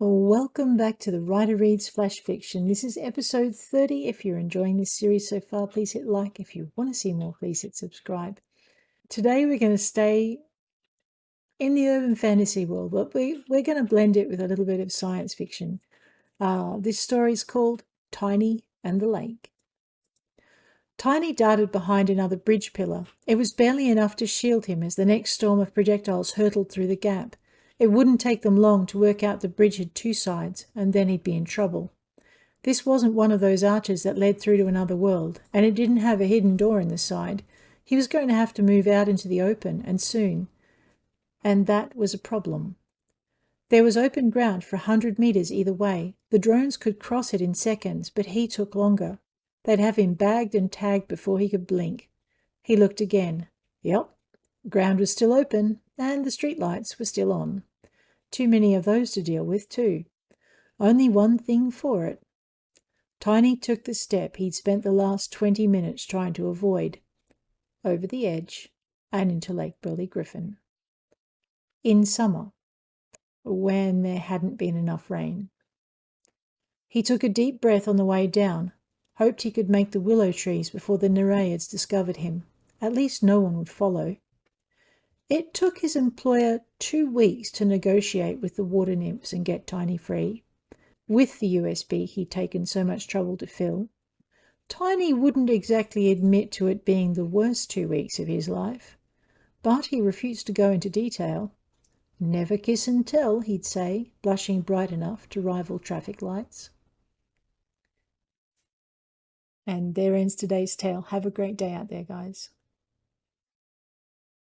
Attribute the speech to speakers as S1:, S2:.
S1: Well, welcome back to the Writer Reads Flash Fiction. This is episode 30. If you're enjoying this series so far, please hit like. If you want to see more, please hit subscribe. Today we're going to stay in the urban fantasy world, but we're going to blend it with a little bit of science fiction. This story is called Tiny and the Lake. Tiny darted behind another bridge pillar. It was barely enough to shield him as the next storm of projectiles hurtled through the gap. It wouldn't take them long to work out the bridge had two sides, and then he'd be in trouble. This wasn't one of those arches that led through to another world, and it didn't have a hidden door in the side. He was going to have to move out into the open, and soon. And that was a problem. There was open ground for 100 meters either way. The drones could cross it in seconds, but he took longer. They'd have him bagged and tagged before he could blink. He looked again. Yep, the ground was still open, and the streetlights were still on. Too many of those to deal with, too. Only one thing for it. Tiny took the step he'd spent the last 20 minutes trying to avoid. Over the edge and into Lake Burley Griffin. In summer, when there hadn't been enough rain. He took a deep breath on the way down, hoped he could make the willow trees before the Nereids discovered him. At least no one would follow. It took his employer 2 weeks to negotiate with the water nymphs and get Tiny free, with the USB he'd taken so much trouble to fill. Tiny wouldn't exactly admit to it being the worst 2 weeks of his life, but he refused to go into detail. Never kiss and tell, he'd say, blushing bright enough to rival traffic lights. And there ends today's tale. Have a great day out there, guys.